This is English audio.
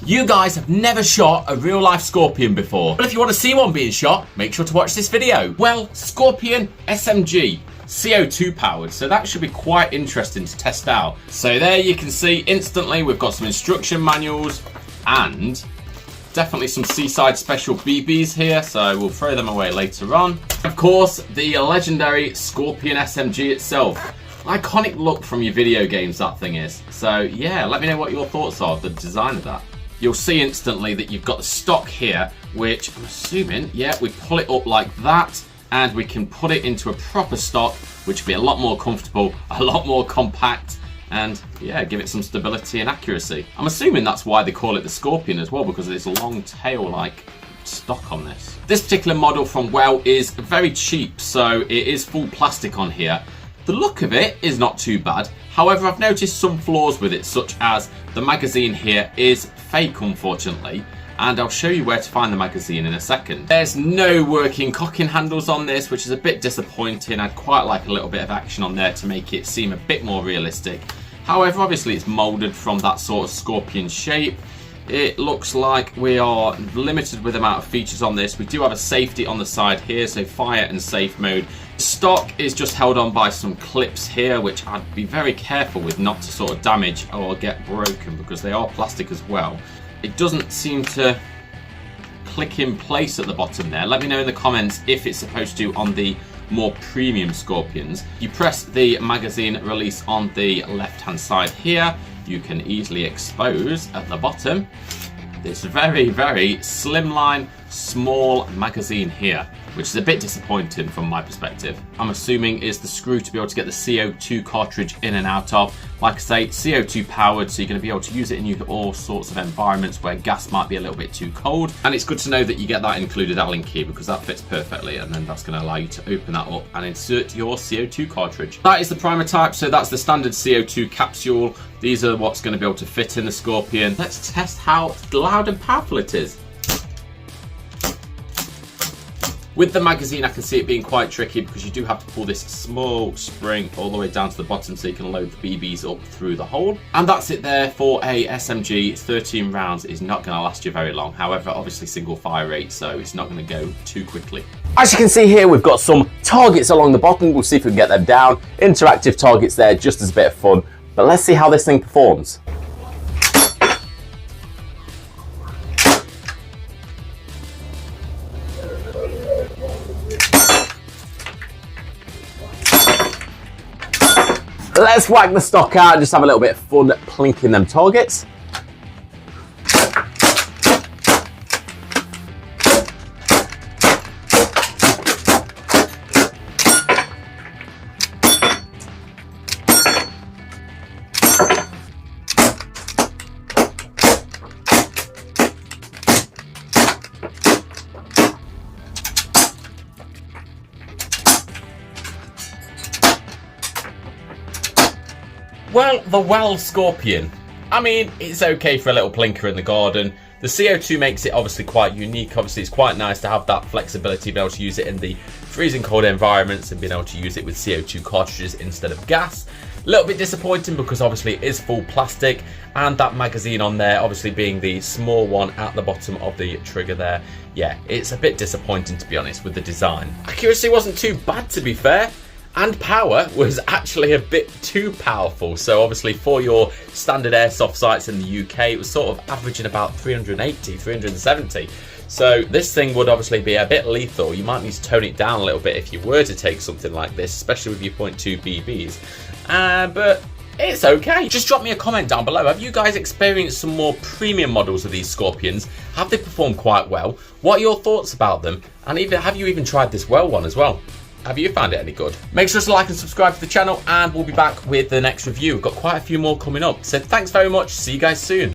You guys have never shot a real life Scorpion before, but if you want to see one being shot, make sure to watch this video. Well, Scorpion SMG, CO2 powered, so that should be quite interesting to test out. So there you can see instantly we've got some instruction manuals and definitely some Seaside Special BBs here, so we'll throw them away later on. Of course, the legendary Scorpion SMG itself. Iconic look from your video games, that thing is. So yeah, let me know what your thoughts are of the design of that. You'll see instantly that you've got the stock here, which I'm assuming, yeah, we pull it up like that, and we can put it into a proper stock, which will be a lot more comfortable, a lot more compact, and yeah, give it some stability and accuracy. I'm assuming that's why they call it the Scorpion as well, because of this long tail-like stock on this. This particular model from Well is very cheap, so it is full plastic on here. The look of it is not too bad. However, I've noticed some flaws with it, such as the magazine here is fake, unfortunately, and I'll show you where to find the magazine in a second. There's no working cocking handles on this, which is a bit disappointing. I'd quite like a little bit of action on there to make it seem a bit more realistic. However, obviously it's molded from that sort of Scorpion shape. It looks like we are limited with the amount of features on this. We do have a safety on the side here, so fire and safe mode. Stock is just held on by some clips here, which I'd be very careful with not to sort of damage or get broken, because they are plastic as well. It doesn't seem to click in place at the bottom there. Let me know in the comments if it's supposed to on the more premium Scorpions. You press the magazine release on the left hand side here. You can easily expose at the bottom this very, very slimline, small magazine here, which is a bit disappointing from my perspective. I'm assuming is the screw to be able to get the CO2 cartridge in and out of. Like I say, CO2 powered, so you're going to be able to use it in all sorts of environments where gas might be a little bit too cold. And it's good to know that you get that included Allen key, because that fits perfectly, and then that's going to allow you to open that up and insert your CO2 cartridge. That is the primer type, so that's the standard CO2 capsule. These are what's going to be able to fit in the Scorpion. Let's test how loud and powerful it is. With the magazine, I can see it being quite tricky, because you do have to pull this small spring all the way down to the bottom so you can load the BBs up through the hole. And that's it there for a SMG. 13 rounds is not going to last you very long. However, obviously single fire rate, so it's not going to go too quickly. As you can see here, we've got some targets along the bottom. We'll see if we can get them down. Interactive targets there, just as a bit of fun. But let's see how this thing performs. Let's whack the stock out and just have a little bit of fun plinking them targets. Well, the Well Scorpion. I mean, it's okay for a little plinker in the garden. The CO2 makes it obviously quite unique. Obviously, it's quite nice to have that flexibility, being able to use it in the freezing cold environments and being able to use it with CO2 cartridges instead of gas. A little bit disappointing because obviously it is full plastic, and that magazine on there obviously being the small one at the bottom of the trigger there. Yeah, it's a bit disappointing, to be honest, with the design. Accuracy wasn't too bad, to be fair. And power was actually a bit too powerful. So obviously for your standard airsoft sights in the UK, it was sort of averaging about 380, 370. So this thing would obviously be a bit lethal. You might need to tone it down a little bit if you were to take something like this, especially with your .2 BBs. But it's okay. Just drop me a comment down below. Have you guys experienced some more premium models of these Scorpions? Have they performed quite well? What are your thoughts about them? And have you even tried this Well one as well? Have you found it any good? Make sure to like and subscribe to the channel, and we'll be back with the next review. We've got quite a few more coming up. So thanks very much. See you guys soon.